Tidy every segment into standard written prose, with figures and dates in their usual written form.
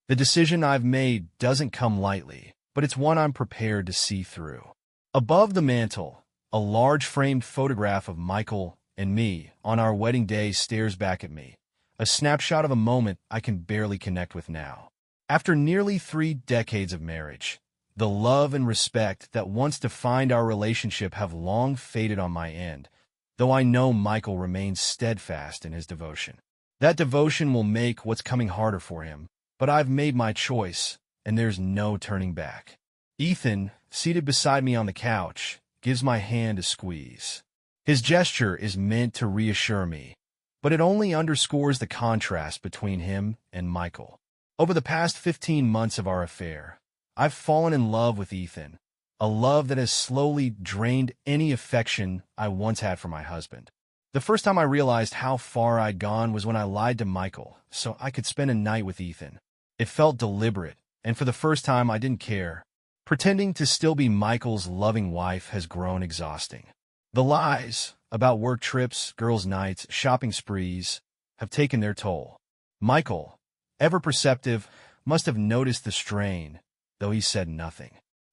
The decision I've made doesn't come lightly, but it's one I'm prepared to see through. Above the mantel, a large framed photograph of Michael and me on our wedding day stares back at me, a snapshot of a moment I can barely connect with now. After nearly 3 decades of marriage, the love and respect that once defined our relationship have long faded on my end, though I know Michael remains steadfast in his devotion. That devotion will make what's coming harder for him, but I've made my choice, and there's no turning back. Ethan, seated beside me on the couch, gives my hand a squeeze. His gesture is meant to reassure me, but it only underscores the contrast between him and Michael. Over the past 15 months of our affair, I've fallen in love with Ethan, a love that has slowly drained any affection I once had for my husband. The first time I realized how far I'd gone was when I lied to Michael so I could spend a night with Ethan. It felt deliberate, and for the first time I didn't care. Pretending to still be Michael's loving wife has grown exhausting. The lies about work trips, girls' nights, shopping sprees have taken their toll. Michael, ever perceptive, must have noticed the strain, though he said nothing.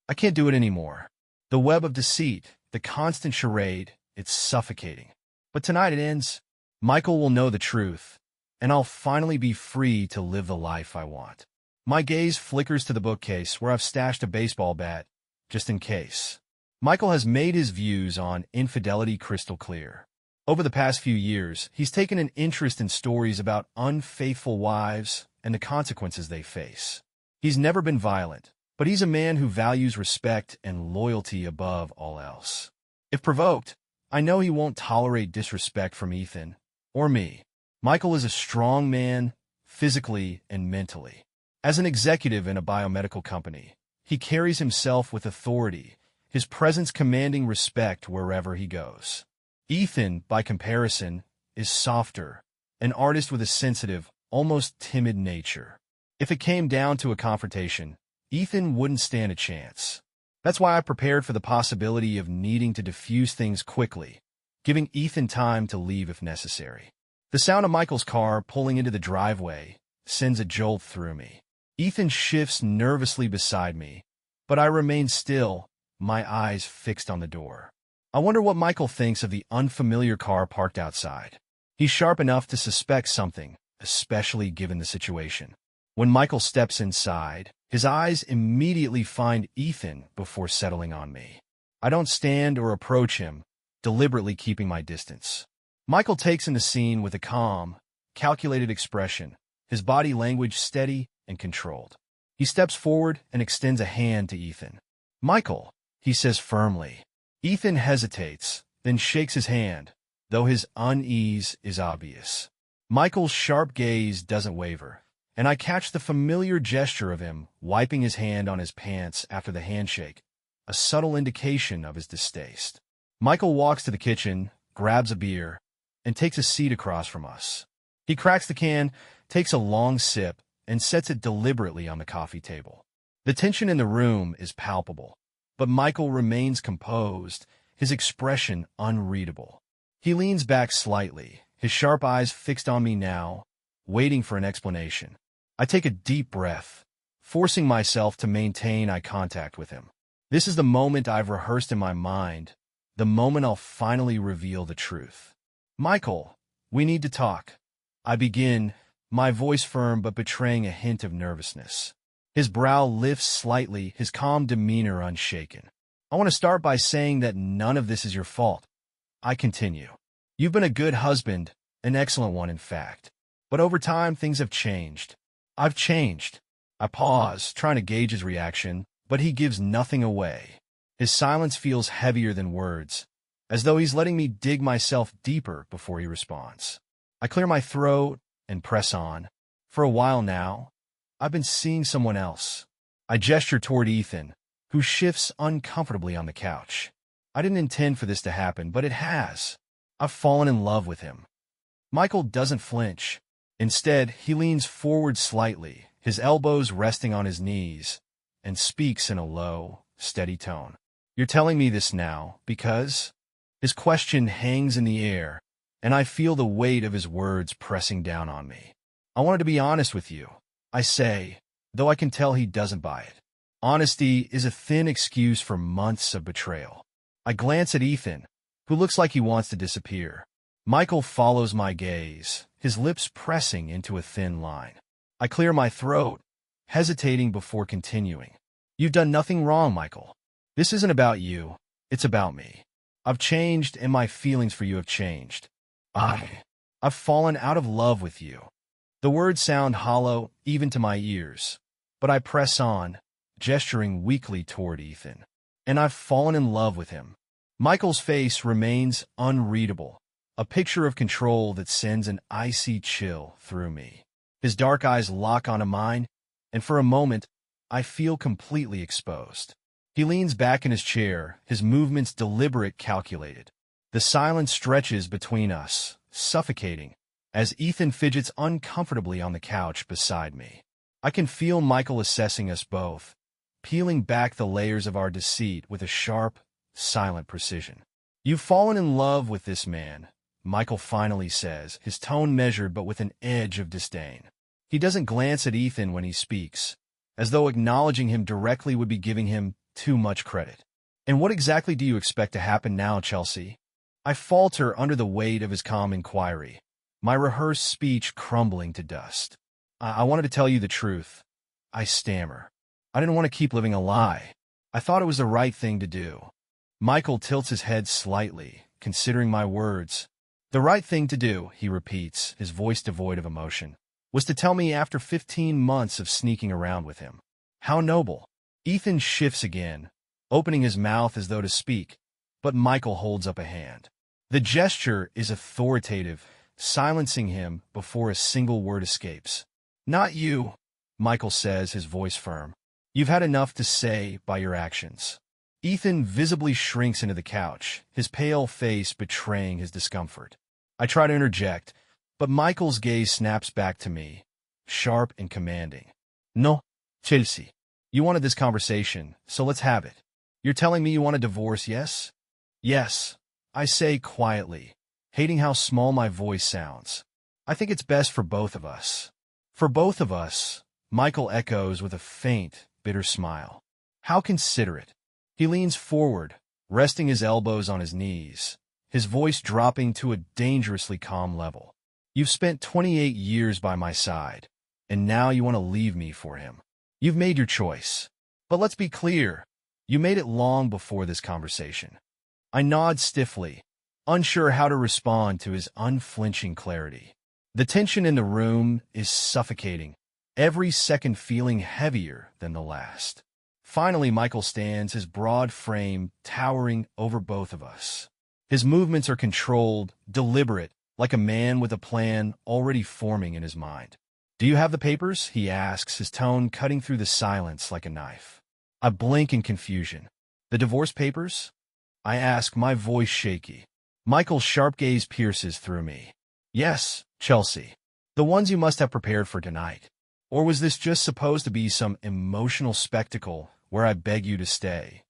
I can't do it anymore. The web of deceit, the constant charade, it's suffocating. But tonight it ends. Michael will know the truth, and I'll finally be free to live the life I want. My gaze flickers to the bookcase where I've stashed a baseball bat, just in case. Michael has made his views on infidelity crystal clear. Over the past few years, he's taken an interest in stories about unfaithful wives and the consequences they face. He's never been violent, but he's a man who values respect and loyalty above all else. If provoked, I know he won't tolerate disrespect from Ethan or me. Michael is a strong man, physically and mentally. As an executive in a biomedical company, he carries himself with authority, his presence commanding respect wherever he goes. Ethan, by comparison, is softer, an artist with a sensitive, almost timid nature. If it came down to a confrontation, Ethan wouldn't stand a chance. That's why I prepared for the possibility of needing to diffuse things quickly, giving Ethan time to leave if necessary. The sound of Michael's car pulling into the driveway sends a jolt through me. Ethan shifts nervously beside me, but I remain still, my eyes fixed on the door. I wonder what Michael thinks of the unfamiliar car parked outside. He's sharp enough to suspect something, especially given the situation. When Michael steps inside, his eyes immediately find Ethan before settling on me. I don't stand or approach him, deliberately keeping my distance. Michael takes in the scene with a calm, calculated expression, his body language steady and controlled. He steps forward and extends a hand to Ethan. "Michael," he says firmly. Ethan hesitates, then shakes his hand, though his unease is obvious. Michael's sharp gaze doesn't waver, and I catch the familiar gesture of him wiping his hand on his pants after the handshake, a subtle indication of his distaste. Michael walks to the kitchen, grabs a beer, and takes a seat across from us. He cracks the can, takes a long sip, and sets it deliberately on the coffee table. The tension in the room is palpable, but Michael remains composed, his expression unreadable. He leans back slightly, his sharp eyes fixed on me now, waiting for an explanation. I take a deep breath, forcing myself to maintain eye contact with him. This is the moment I've rehearsed in my mind, the moment I'll finally reveal the truth. "Michael, we need to talk." I begin, my voice firm but betraying a hint of nervousness. His brow lifts slightly, his calm demeanor unshaken. "I want to start by saying that none of this is your fault." I continue. "You've been a good husband, an excellent one in fact. But over time, things have changed. I've changed." I pause, trying to gauge his reaction, but he gives nothing away. His silence feels heavier than words, as though he's letting me dig myself deeper before he responds. I clear my throat and press on. "For a while now, I've been seeing someone else." I gesture toward Ethan, who shifts uncomfortably on the couch. I didn't intend for this to happen, but it has. I've fallen in love with him. Michael doesn't flinch. Instead, he leans forward slightly, his elbows resting on his knees, and speaks in a low, steady tone. "You're telling me this now because—" His question hangs in the air, and I feel the weight of his words pressing down on me. "I wanted to be honest with you," I say, though I can tell he doesn't buy it. Honesty is a thin excuse for months of betrayal. I glance at Ethan, who looks like he wants to disappear. Michael follows my gaze, his lips pressing into a thin line. I clear my throat, hesitating before continuing. You've done nothing wrong, Michael. This isn't about you. It's about me. I've changed, and my feelings for you have changed. I've fallen out of love with you. The words sound hollow, even to my ears, but I press on, gesturing weakly toward Ethan. And I've fallen in love with him. Michael's face remains unreadable, a picture of control that sends an icy chill through me. His dark eyes lock onto mine, and for a moment, I feel completely exposed. He leans back in his chair, his movements deliberate, calculated. The silence stretches between us, suffocating, as Ethan fidgets uncomfortably on the couch beside me. I can feel Michael assessing us both, peeling back the layers of our deceit with a sharp, silent precision. You've fallen in love with this man, Michael finally says, his tone measured but with an edge of disdain. He doesn't glance at Ethan when he speaks, as though acknowledging him directly would be giving him too much credit. And what exactly do you expect to happen now, Chelsea? I falter under the weight of his calm inquiry, my rehearsed speech crumbling to dust. I wanted to tell you the truth. I stammer. I didn't want to keep living a lie. I thought it was the right thing to do. Michael tilts his head slightly, considering my words. The right thing to do, he repeats, his voice devoid of emotion, was to tell me after 15 months of sneaking around with him. How noble. Ethan shifts again, opening his mouth as though to speak, but Michael holds up a hand. The gesture is authoritative, silencing him before a single word escapes. Not you, Michael says, his voice firm. You've had enough to say by your actions. Ethan visibly shrinks into the couch, his pale face betraying his discomfort. I try to interject, but Michael's gaze snaps back to me, sharp and commanding. No, Chelsea. You wanted this conversation, so let's have it. You're telling me you want a divorce, yes? Yes, I say quietly, hating how small my voice sounds. I think it's best for both of us. For both of us, Michael echoes with a faint, bitter smile. How considerate. He leans forward, resting his elbows on his knees, his voice dropping to a dangerously calm level. You've spent 28 years by my side, and now you want to leave me for him. You've made your choice. But let's be clear, you made it long before this conversation. I nod stiffly, unsure how to respond to his unflinching clarity. The tension in the room is suffocating, every second feeling heavier than the last. Finally, Michael stands, his broad frame towering over both of us. His movements are controlled, deliberate, like a man with a plan already forming in his mind. Do you have the papers? He asks, his tone cutting through the silence like a knife. I blink in confusion. The divorce papers? I ask, my voice shaky. Michael's sharp gaze pierces through me. Yes, Chelsea. The ones you must have prepared for tonight. Or was this just supposed to be some emotional spectacle where I beg you to stay?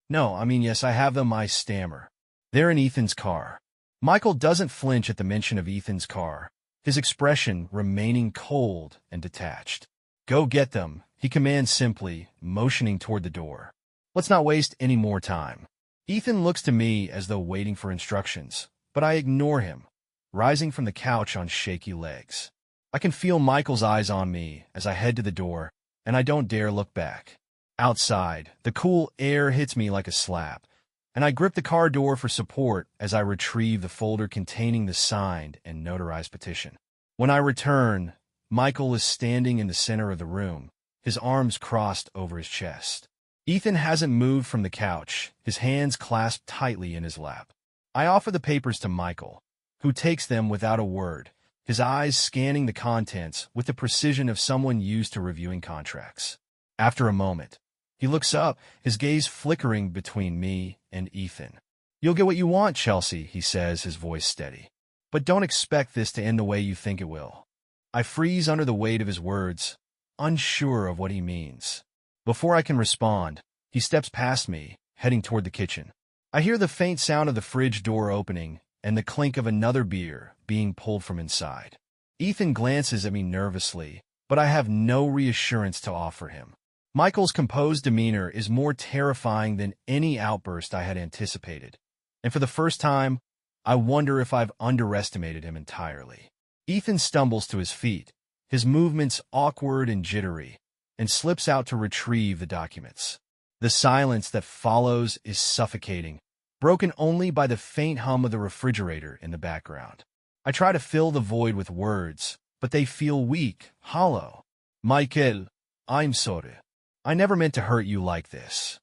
No, yes, I have them, I stammer. They're in Ethan's car. Michael doesn't flinch at the mention of Ethan's car, his expression remaining cold and detached. Go get them, he commands simply, motioning toward the door. Let's not waste any more time. Ethan looks to me as though waiting for instructions, but I ignore him, rising from the couch on shaky legs. I can feel Michael's eyes on me as I head to the door, and I don't dare look back. Outside, the cool air hits me like a slap, and I grip the car door for support as I retrieve the folder containing the signed and notarized petition. When I return, Michael is standing in the center of the room, his arms crossed over his chest. Ethan hasn't moved from the couch, his hands clasped tightly in his lap. I offer the papers to Michael, who takes them without a word, his eyes scanning the contents with the precision of someone used to reviewing contracts. After a moment, he looks up, his gaze flickering between me and Ethan. You'll get what you want, Chelsea, he says, his voice steady. But don't expect this to end the way you think it will. I freeze under the weight of his words, unsure of what he means. Before I can respond, he steps past me, heading toward the kitchen. I hear the faint sound of the fridge door opening and the clink of another beer being pulled from inside. Ethan glances at me nervously, but I have no reassurance to offer him. Michael's composed demeanor is more terrifying than any outburst I had anticipated, and for the first time, I wonder if I've underestimated him entirely. Ethan stumbles to his feet, his movements awkward and jittery, and slips out to retrieve the documents. The silence that follows is suffocating, broken only by the faint hum of the refrigerator in the background. I try to fill the void with words, but they feel weak, hollow. Michael, I'm sorry. I never meant to hurt you like this.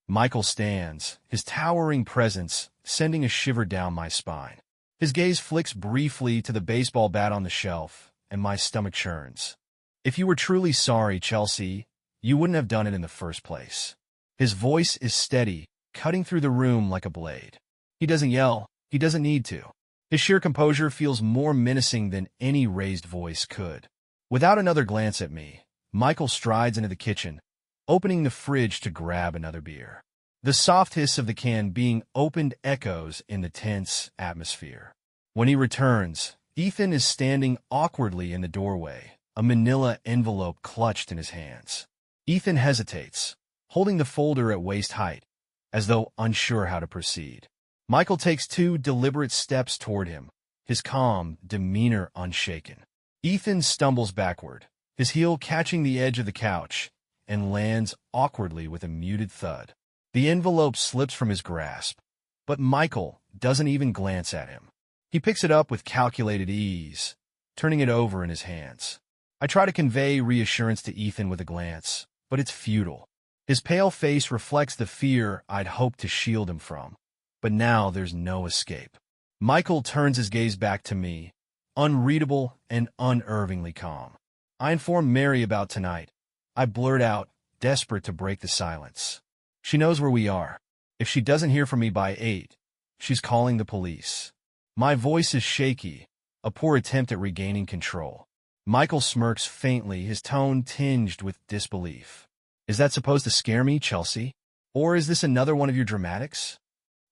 Michael stands, his towering presence sending a shiver down my spine. His gaze flicks briefly to the baseball bat on the shelf, and my stomach churns. If you were truly sorry, Chelsea, you wouldn't have done it in the first place. His voice is steady, cutting through the room like a blade. He doesn't yell. He doesn't need to. His sheer composure feels more menacing than any raised voice could. Without another glance at me, Michael strides into the kitchen, opening the fridge to grab another beer. The soft hiss of the can being opened echoes in the tense atmosphere. When he returns, Ethan is standing awkwardly in the doorway, a manila envelope clutched in his hands. Ethan hesitates, holding the folder at waist height, as though unsure how to proceed. Michael takes 2 deliberate steps toward him, his calm demeanor unshaken. Ethan stumbles backward, his heel catching the edge of the couch, and lands awkwardly with a muted thud. The envelope slips from his grasp, but Michael doesn't even glance at him. He picks it up with calculated ease, turning it over in his hands. I try to convey reassurance to Ethan with a glance, but it's futile. His pale face reflects the fear I'd hoped to shield him from, but now there's no escape. Michael turns his gaze back to me, unreadable and unervingly calm. I inform Mary about tonight. I blurt out, desperate to break the silence. She knows where we are. If she doesn't hear from me by 8, she's calling the police. My voice is shaky, a poor attempt at regaining control. Michael smirks faintly, his tone tinged with disbelief. Is that supposed to scare me, Chelsea? Or is this another one of your dramatics?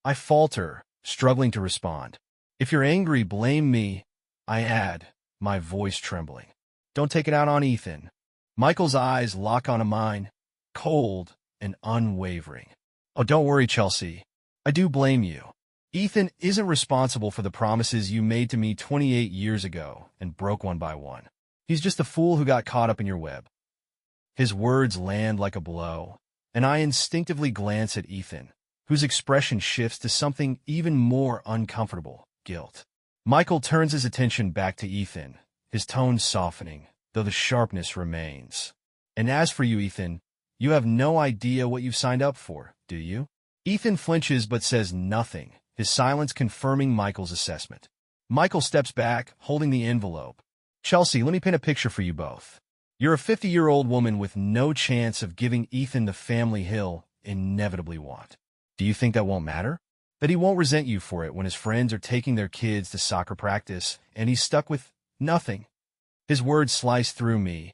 I falter, struggling to respond. If you're angry, blame me, I add, my voice trembling. Don't take it out on Ethan. Michael's eyes lock onto mine, cold and unwavering. Oh, don't worry, Chelsea. I do blame you. Ethan isn't responsible for the promises you made to me 28 years ago and broke one by one. He's just a fool who got caught up in your web. His words land like a blow, and I instinctively glance at Ethan, whose expression shifts to something even more uncomfortable, guilt. Michael turns his attention back to Ethan, his tone softening, though the sharpness remains. And as for you, Ethan, you have no idea what you've signed up for, do you? Ethan flinches but says nothing, his silence confirming Michael's assessment. Michael steps back, holding the envelope. Chelsea, let me paint a picture for you both. You're a 50-year-old woman with no chance of giving Ethan the family he'll inevitably want. Do you think that won't matter? That he won't resent you for it when his friends are taking their kids to soccer practice and he's stuck with nothing? His words slice through me,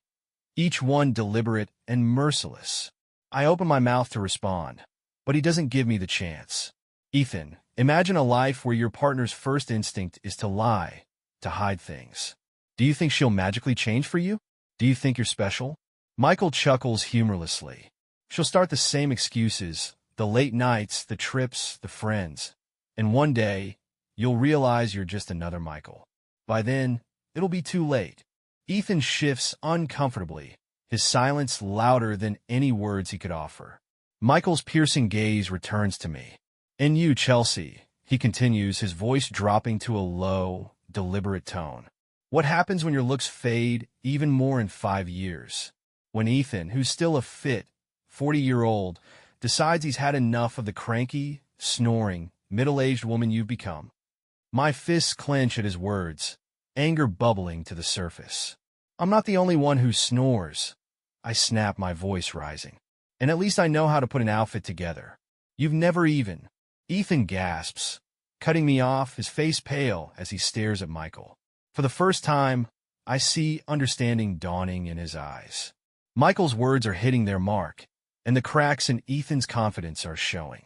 each one deliberate and merciless. I open my mouth to respond, but he doesn't give me the chance. Ethan, imagine a life where your partner's first instinct is to lie, to hide things. Do you think she'll magically change for you? Do you think you're special? Michael chuckles humorlessly. She'll start the same excuses, the late nights, the trips, the friends. And one day, you'll realize you're just another Michael. By then, it'll be too late. Ethan shifts uncomfortably, his silence louder than any words he could offer. Michael's piercing gaze returns to me. And you, Chelsea, he continues, his voice dropping to a low, deliberate tone. What happens when your looks fade even more in 5 years? When Ethan, who's still a fit, 40-year-old, decides he's had enough of the cranky, snoring, middle-aged woman you've become. My fists clench at his words, anger bubbling to the surface. I'm not the only one who snores. I snap, my voice rising. And at least I know how to put an outfit together. You've never even. Ethan gasps, cutting me off, his face pale as he stares at Michael. For the first time, I see understanding dawning in his eyes. Michael's words are hitting their mark, and the cracks in Ethan's confidence are showing.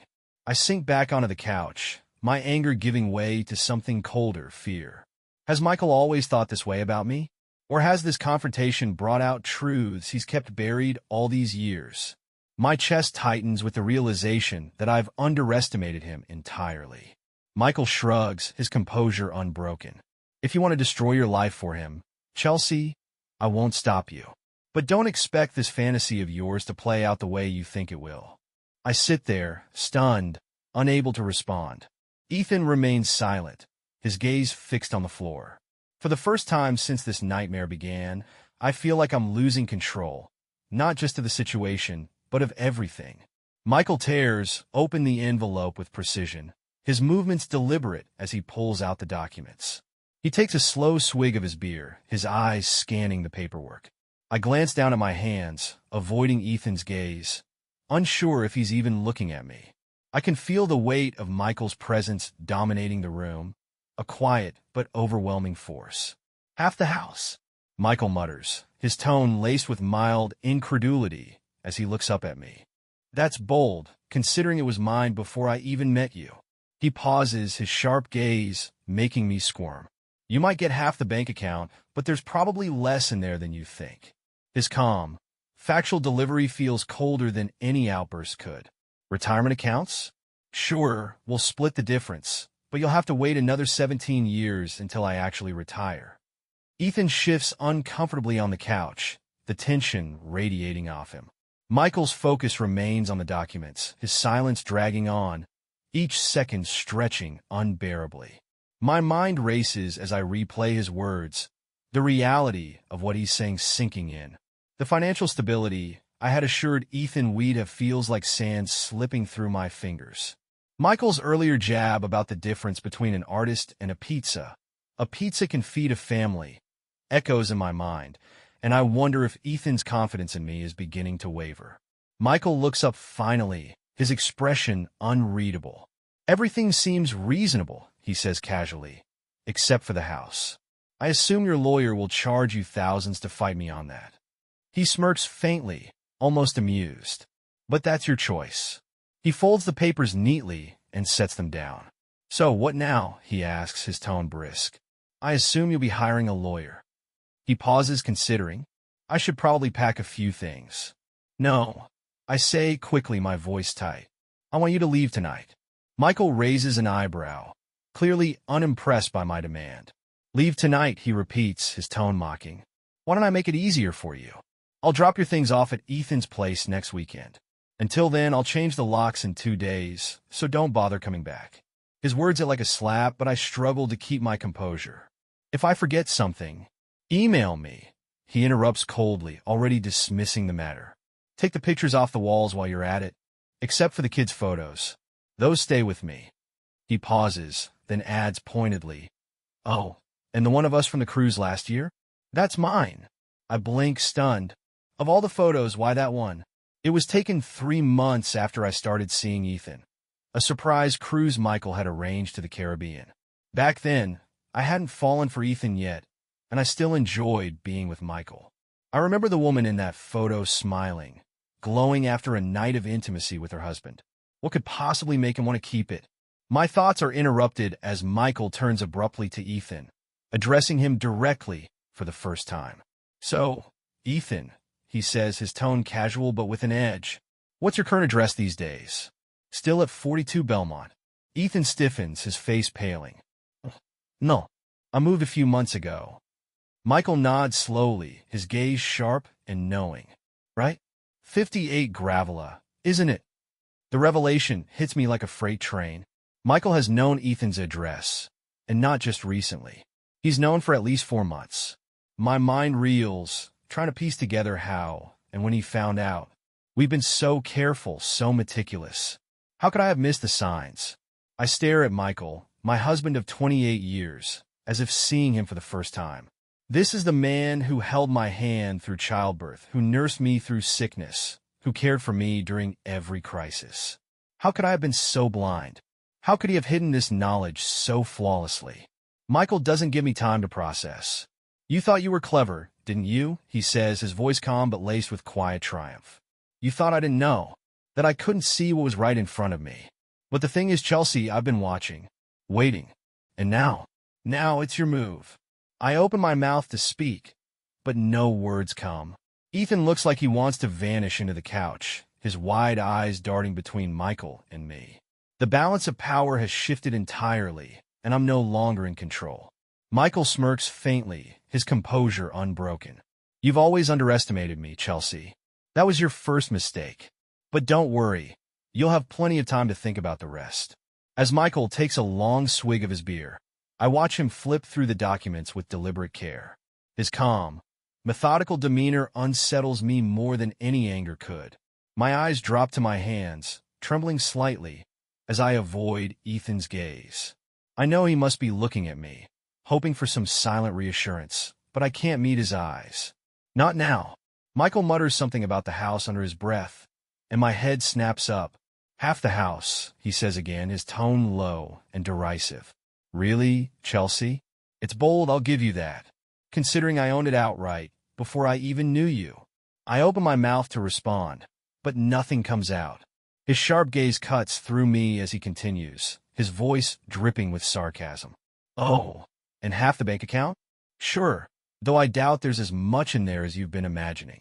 I sink back onto the couch, my anger giving way to something colder, fear. Has Michael always thought this way about me? Or has this confrontation brought out truths he's kept buried all these years? My chest tightens with the realization that I've underestimated him entirely. Michael shrugs, his composure unbroken. If you want to destroy your life for him, Chelsea, I won't stop you. But don't expect this fantasy of yours to play out the way you think it will. I sit there, stunned, unable to respond. Ethan remains silent, his gaze fixed on the floor. For the first time since this nightmare began, I feel like I'm losing control, not just of the situation, but of everything. Michael tears open the envelope with precision, his movements deliberate as he pulls out the documents. He takes a slow swig of his beer, his eyes scanning the paperwork. I glance down at my hands, avoiding Ethan's gaze, unsure if he's even looking at me. I can feel the weight of Michael's presence dominating the room, a quiet but overwhelming force. Half the house, Michael mutters, his tone laced with mild incredulity as he looks up at me. That's bold, considering it was mine before I even met you. He pauses, his sharp gaze making me squirm. You might get half the bank account, but there's probably less in there than you think. His calm, factual delivery feels colder than any outburst could. Retirement accounts? Sure, we'll split the difference, but you'll have to wait another 17 years until I actually retire. Ethan shifts uncomfortably on the couch, the tension radiating off him. Michael's focus remains on the documents, his silence dragging on, each second stretching unbearably. My mind races as I replay his words, the reality of what he's saying sinking in. The financial stability I had assured Ethan we'd have feels like sand slipping through my fingers. Michael's earlier jab about the difference between an artist and a pizza can feed a family, echoes in my mind, and I wonder if Ethan's confidence in me is beginning to waver. Michael looks up finally, his expression unreadable. Everything seems reasonable, he says casually, except for the house. I assume your lawyer will charge you thousands to fight me on that. He smirks faintly, almost amused. But that's your choice. He folds the papers neatly and sets them down. So what now? He asks, his tone brisk. I assume you'll be hiring a lawyer. He pauses, considering. I should probably pack a few things. No, I say quickly, my voice tight. I want you to leave tonight. Michael raises an eyebrow, clearly unimpressed by my demand. Leave tonight, he repeats, his tone mocking. Why don't I make it easier for you? I'll drop your things off at Ethan's place next weekend. Until then, I'll change the locks in 2 days, so don't bother coming back. His words are like a slap, but I struggle to keep my composure. If I forget something, email me. He interrupts coldly, already dismissing the matter. Take the pictures off the walls while you're at it, except for the kids' photos. Those stay with me. He pauses, then adds pointedly, Oh, and the one of us from the cruise last year? That's mine. I blink, stunned. Of all the photos, why that one? It was taken 3 months after I started seeing Ethan. A surprise cruise Michael had arranged to the Caribbean. Back then, I hadn't fallen for Ethan yet, and I still enjoyed being with Michael. I remember the woman in that photo smiling, glowing after a night of intimacy with her husband. What could possibly make him want to keep it? My thoughts are interrupted as Michael turns abruptly to Ethan, addressing him directly for the first time. So, Ethan, he says, his tone casual but with an edge. What's your current address these days? Still at 42 Belmont. Ethan stiffens, his face paling. No, I moved a few months ago. Michael nods slowly, his gaze sharp and knowing. Right? 58 Gravela, isn't it? The revelation hits me like a freight train. Michael has known Ethan's address, and not just recently. He's known for at least 4 months. My mind reels, trying to piece together how, and when he found out. We've been so careful, so meticulous. How could I have missed the signs? I stare at Michael, my husband of 28 years, as if seeing him for the first time. This is the man who held my hand through childbirth, who nursed me through sickness, who cared for me during every crisis. How could I have been so blind? How could he have hidden this knowledge so flawlessly? Michael doesn't give me time to process. You thought you were clever, didn't you? He says, his voice calm but laced with quiet triumph. You thought I didn't know, that I couldn't see what was right in front of me. But the thing is, Chelsea, I've been watching, waiting. And now it's your move. I open my mouth to speak, but no words come. Ethan looks like he wants to vanish into the couch, his wide eyes darting between Michael and me. The balance of power has shifted entirely, and I'm no longer in control. Michael smirks faintly, his composure unbroken. You've always underestimated me, Chelsea. That was your first mistake. But don't worry, you'll have plenty of time to think about the rest. As Michael takes a long swig of his beer, I watch him flip through the documents with deliberate care. His calm, methodical demeanor unsettles me more than any anger could. My eyes drop to my hands, trembling slightly, as I avoid Ethan's gaze. I know he must be looking at me, hoping for some silent reassurance, but I can't meet his eyes. Not now. Michael mutters something about the house under his breath, and my head snaps up. Half the house, he says again, his tone low and derisive. Really, Chelsea? It's bold, I'll give you that, considering I owned it outright before I even knew you. I open my mouth to respond, but nothing comes out. His sharp gaze cuts through me as he continues, his voice dripping with sarcasm. Oh, and half the bank account? Sure, though I doubt there's as much in there as you've been imagining.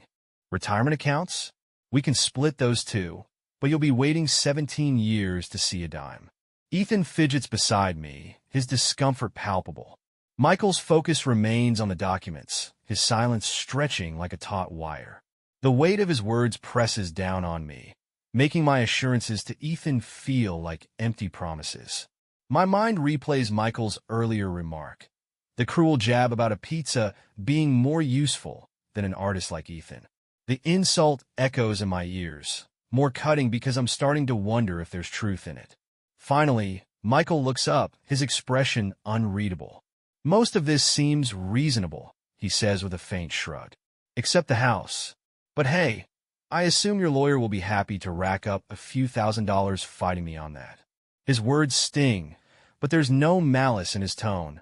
Retirement accounts? We can split those too, but you'll be waiting 17 years to see a dime. Ethan fidgets beside me, his discomfort palpable. Michael's focus remains on the documents, his silence stretching like a taut wire. The weight of his words presses down on me, making my assurances to Ethan feel like empty promises. My mind replays Michael's earlier remark, the cruel jab about a pizza being more useful than an artist like Ethan. The insult echoes in my ears, more cutting because I'm starting to wonder if there's truth in it. Finally, Michael looks up, his expression unreadable. Most of this seems reasonable, he says with a faint shrug. Except the house. But hey, I assume your lawyer will be happy to rack up a few $1,000s fighting me on that. His words sting, but there's no malice in his tone,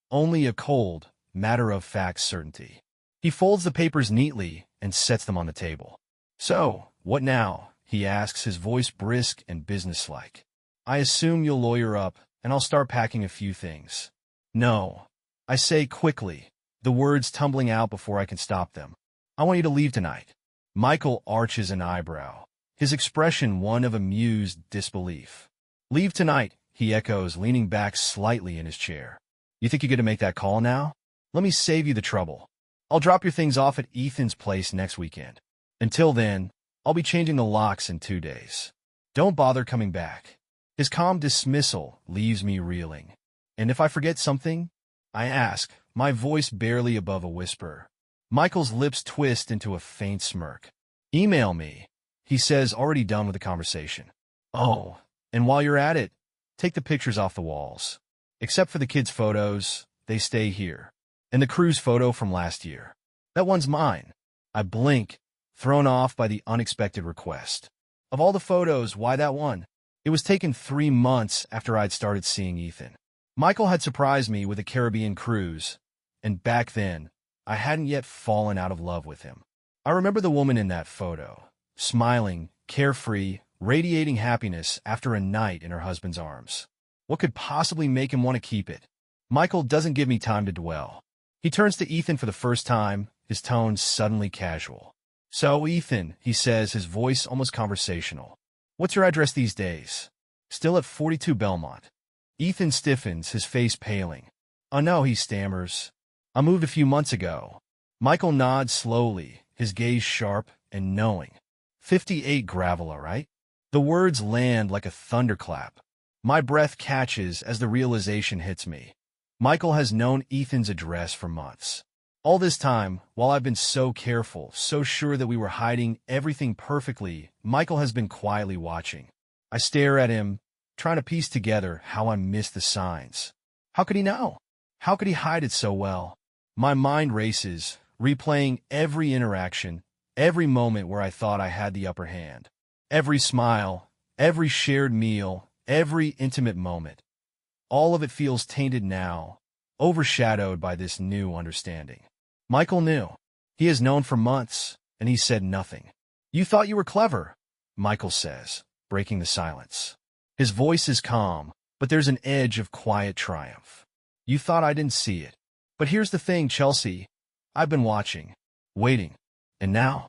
only a cold, matter-of-fact certainty. He folds the papers neatly and sets them on the table. So, what now? He asks, his voice brisk and businesslike. I assume you'll lawyer up, and I'll start packing a few things. No, I say quickly, the words tumbling out before I can stop them. I want you to leave tonight. Michael arches an eyebrow, his expression one of amused disbelief. Leave tonight, he echoes, leaning back slightly in his chair. You think you get to make that call now? Let me save you the trouble. I'll drop your things off at Ethan's place next weekend. Until then, I'll be changing the locks in 2 days. Don't bother coming back. His calm dismissal leaves me reeling. And if I forget something? I ask, my voice barely above a whisper. Michael's lips twist into a faint smirk. Email me, he says, already done with the conversation. Oh, and while you're at it, take the pictures off the walls. Except for the kids' photos, they stay here. And the cruise photo from last year. That one's mine. I blink, thrown off by the unexpected request. Of all the photos, why that one? It was taken 3 months after I'd started seeing Ethan. Michael had surprised me with a Caribbean cruise, and back then, I hadn't yet fallen out of love with him. I remember the woman in that photo, smiling, carefree, radiating happiness after a night in her husband's arms. What could possibly make him want to keep it? Michael doesn't give me time to dwell. He turns to Ethan for the first time, his tone suddenly casual. So, Ethan, he says, his voice almost conversational. What's your address these days? Still at 42 Belmont. Ethan stiffens, his face paling. Oh no, he stammers. I moved a few months ago. Michael nods slowly, his gaze sharp and knowing. 58 Gravel, right? The words land like a thunderclap. My breath catches as the realization hits me. Michael has known Ethan's address for months. All this time, while I've been so careful, so sure that we were hiding everything perfectly, Michael has been quietly watching. I stare at him, trying to piece together how I missed the signs. How could he know? How could he hide it so well? My mind races, replaying every interaction, every moment where I thought I had the upper hand. Every smile, every shared meal, every intimate moment. All of it feels tainted now, overshadowed by this new understanding. Michael knew. He has known for months, and he said nothing. You thought you were clever, Michael says, breaking the silence. His voice is calm, but there's an edge of quiet triumph. You thought I didn't see it. But here's the thing, Chelsea. I've been watching, waiting, and now,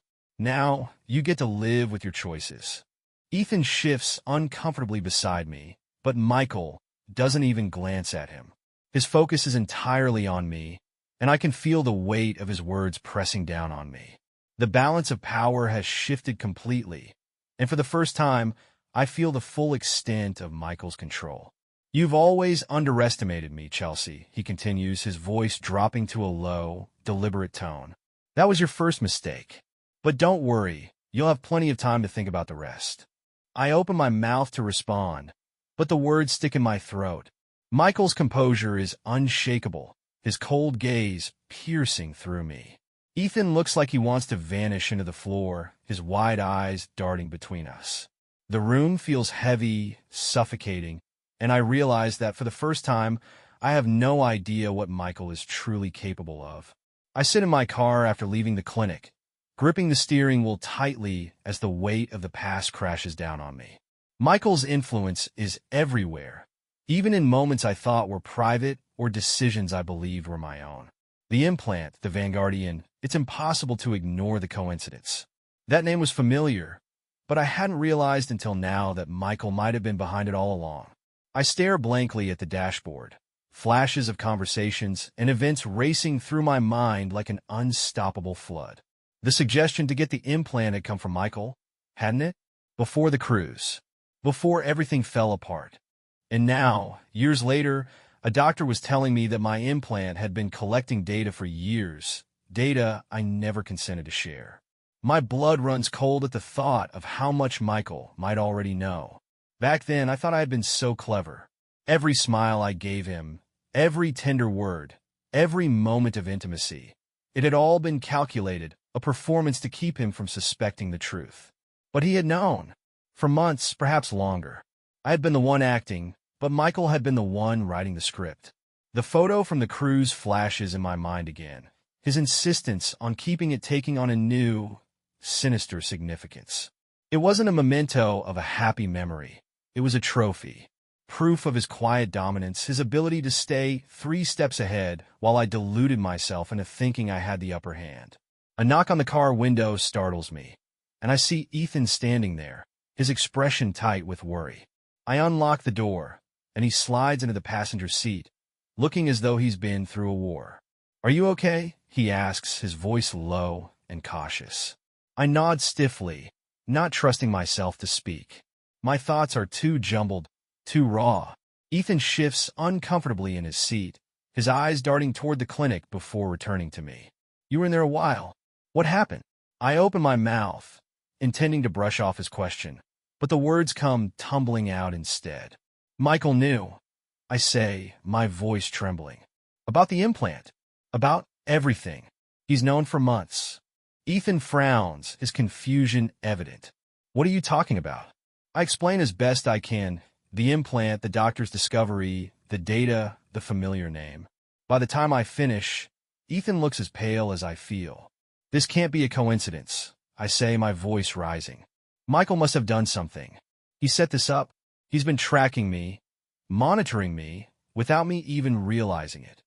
you get to live with your choices. Ethan shifts uncomfortably beside me, but Michael doesn't even glance at him. His focus is entirely on me, and I can feel the weight of his words pressing down on me. The balance of power has shifted completely, and for the first time, I feel the full extent of Michael's control. You've always underestimated me, Chelsea, he continues, his voice dropping to a low, deliberate tone. That was your first mistake. But don't worry, you'll have plenty of time to think about the rest. I open my mouth to respond, but the words stick in my throat. Michael's composure is unshakable, his cold gaze piercing through me. Ethan looks like he wants to vanish into the floor, his wide eyes darting between us. The room feels heavy, suffocating, and I realize that for the first time, I have no idea what Michael is truly capable of. I sit in my car after leaving the clinic, gripping the steering wheel tightly as the weight of the past crashes down on me. Michael's influence is everywhere, even in moments I thought were private or decisions I believed were my own. The implant, the Vanguardian, it's impossible to ignore the coincidence. That name was familiar, but I hadn't realized until now that Michael might have been behind it all along. I stare blankly at the dashboard, flashes of conversations and events racing through my mind like an unstoppable flood. The suggestion to get the implant had come from Michael, hadn't it? Before the cruise, before everything fell apart. And now, years later, a doctor was telling me that my implant had been collecting data for years, data I never consented to share. My blood runs cold at the thought of how much Michael might already know. Back then, I thought I had been so clever. Every smile I gave him, every tender word, every moment of intimacy, it had all been calculated, a performance to keep him from suspecting the truth. But he had known. For months, perhaps longer. I had been the one acting, but Michael had been the one writing the script. The photo from the cruise flashes in my mind again, his insistence on keeping it taking on a new, sinister significance. It wasn't a memento of a happy memory. It was a trophy, proof of his quiet dominance, his ability to stay 3 steps ahead while I deluded myself into thinking I had the upper hand. A knock on the car window startles me, and I see Ethan standing there, his expression tight with worry. I unlock the door, and he slides into the passenger seat, looking as though he's been through a war. "Are you okay?" he asks, his voice low and cautious. I nod stiffly, not trusting myself to speak. My thoughts are too jumbled, too raw. Ethan shifts uncomfortably in his seat, his eyes darting toward the clinic before returning to me. "You were in there a while. What happened?" I open my mouth, intending to brush off his question, but the words come tumbling out instead. "Michael knew," I say, my voice trembling. "About the implant. About everything. He's known for months." Ethan frowns, his confusion evident. "What are you talking about?" I explain as best I can, the implant, the doctor's discovery, the data, the familiar name. By the time I finish, Ethan looks as pale as I feel. "This can't be a coincidence," I say, my voice rising. "Michael must have done something. He set this up. He's been tracking me, monitoring me, without me even realizing it."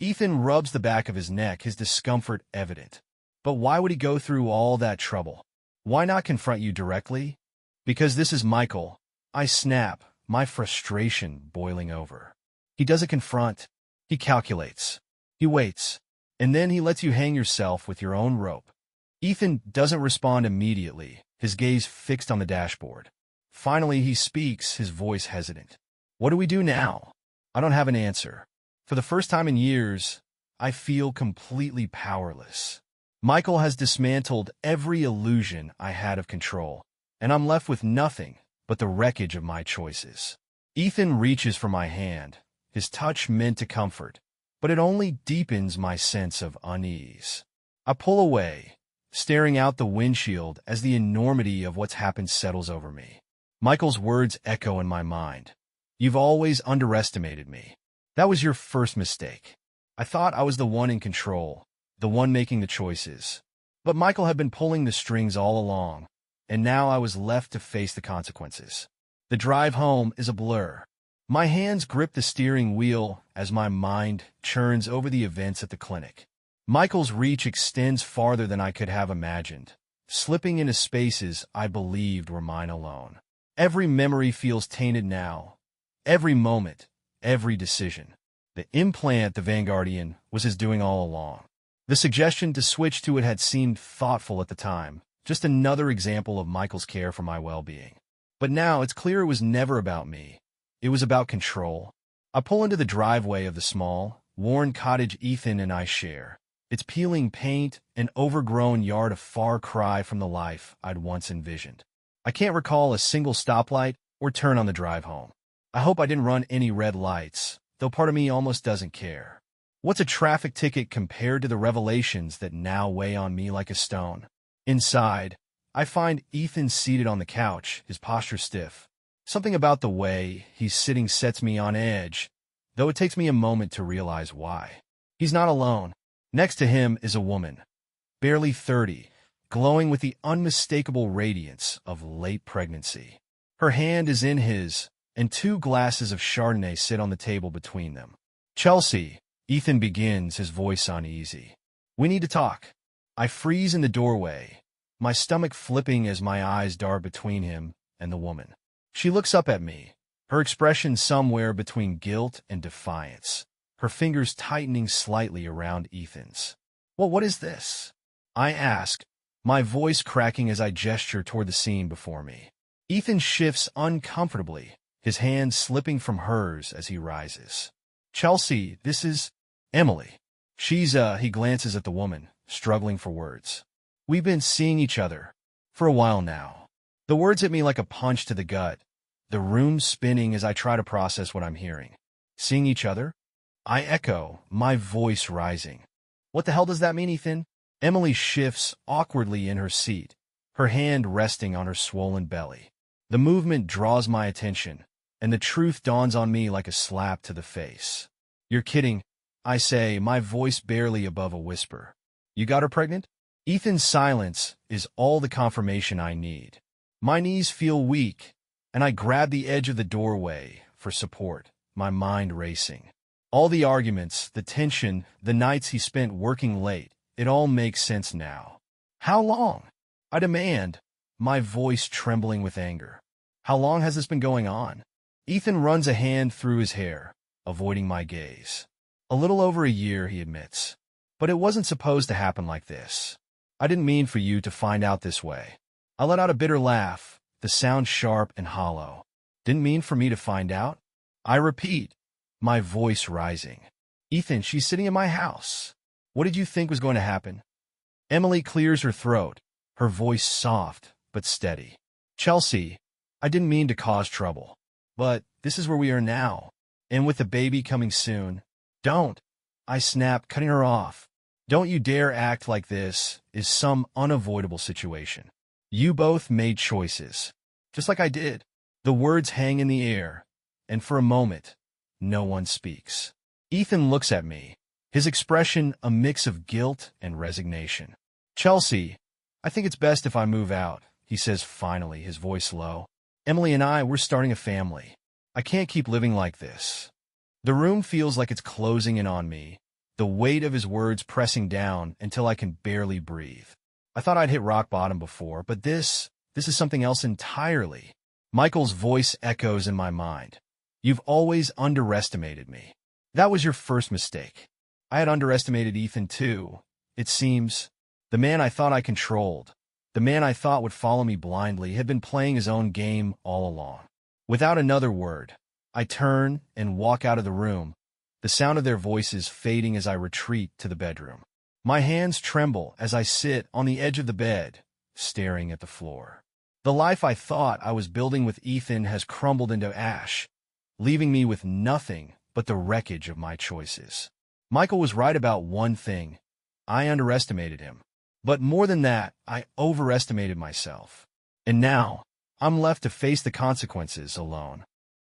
Ethan rubs the back of his neck, his discomfort evident. "But why would he go through all that trouble? Why not confront you directly?" "Because this is Michael." I snap, my frustration boiling over. He doesn't confront. He calculates. He waits. And then he lets you hang yourself with your own rope. Ethan doesn't respond immediately, his gaze fixed on the dashboard. Finally, he speaks, his voice hesitant. "What do we do now?" I don't have an answer. For the first time in years, I feel completely powerless. Michael has dismantled every illusion I had of control, and I'm left with nothing but the wreckage of my choices. Ethan reaches for my hand, his touch meant to comfort, but it only deepens my sense of unease. I pull away, staring out the windshield as the enormity of what's happened settles over me. Michael's words echo in my mind. "You've always underestimated me. That was your first mistake. I thought I was the one in control, the one making the choices. But Michael had been pulling the strings all along, and now I was left to face the consequences." The drive home is a blur. My hands grip the steering wheel as my mind churns over the events at the clinic. Michael's reach extends farther than I could have imagined, slipping into spaces I believed were mine alone. Every memory feels tainted now. Every moment, every decision. The implant the Vanguardian was his doing all along. The suggestion to switch to it had seemed thoughtful at the time, just another example of Michael's care for my well-being. But now it's clear it was never about me. It was about control. I pull into the driveway of the small, worn cottage Ethan and I share. Its peeling paint and overgrown yard a far cry from the life I'd once envisioned. I can't recall a single stoplight or turn on the drive home. I hope I didn't run any red lights, though part of me almost doesn't care. What's a traffic ticket compared to the revelations that now weigh on me like a stone? Inside, I find Ethan seated on the couch, his posture stiff. Something about the way he's sitting sets me on edge, though it takes me a moment to realize why. He's not alone. Next to him is a woman, barely 30, glowing with the unmistakable radiance of late pregnancy. Her hand is in his, and 2 glasses of Chardonnay sit on the table between them. "Chelsea," Ethan begins, his voice uneasy. "We need to talk." I freeze in the doorway, my stomach flipping as my eyes dart between him and the woman. She looks up at me, her expression somewhere between guilt and defiance, her fingers tightening slightly around Ethan's. "Well, what is this?" I ask, my voice cracking as I gesture toward the scene before me. Ethan shifts uncomfortably, his hand slipping from hers as he rises. "Chelsea, this is Emily." He glances at the woman, struggling for words. "We've been seeing each other for a while now." The words hit me like a punch to the gut, the room spinning as I try to process what I'm hearing. "Seeing each other?" I echo, my voice rising. "What the hell does that mean, Ethan?" Emily shifts awkwardly in her seat, her hand resting on her swollen belly. The movement draws my attention, and the truth dawns on me like a slap to the face. "You're kidding," I say, my voice barely above a whisper. "You got her pregnant?" Ethan's silence is all the confirmation I need. My knees feel weak, and I grab the edge of the doorway for support, my mind racing. All the arguments, the tension, the nights he spent working late, it all makes sense now. "How long?" I demand, my voice trembling with anger. "How long has this been going on?" Ethan runs a hand through his hair, avoiding my gaze. "A little over a year," he admits. "But it wasn't supposed to happen like this. I didn't mean for you to find out this way." I let out a bitter laugh, the sound sharp and hollow. "Didn't mean for me to find out?" I repeat, my voice rising. "Ethan, she's sitting in my house. What did you think was going to happen?" Emily clears her throat, her voice soft but steady. "Chelsea, I didn't mean to cause trouble. But this is where we are now, and with the baby coming soon." "Don't," I snap, cutting her off. "Don't you dare act like this is some unavoidable situation. You both made choices, just like I did." The words hang in the air, and for a moment, no one speaks. Ethan looks at me, his expression a mix of guilt and resignation. "Chelsea, I think it's best if I move out," he says finally, his voice low. "Emily and we're starting a family. I can't keep living like this." The room feels like it's closing in on me, the weight of his words pressing down until I can barely breathe. I thought I'd hit rock bottom before, but this is something else entirely. Michael's voice echoes in my mind. "You've always underestimated me. That was your first mistake." I had underestimated Ethan too, it seems. The man I thought I controlled, the man I thought would follow me blindly, had been playing his own game all along. Without another word, I turn and walk out of the room, the sound of their voices fading as I retreat to the bedroom. My hands tremble as I sit on the edge of the bed, staring at the floor. The life I thought I was building with Ethan has crumbled into ash, leaving me with nothing but the wreckage of my choices. Michael was right about one thing. I underestimated him. But more than that, I overestimated myself. And now, I'm left to face the consequences alone.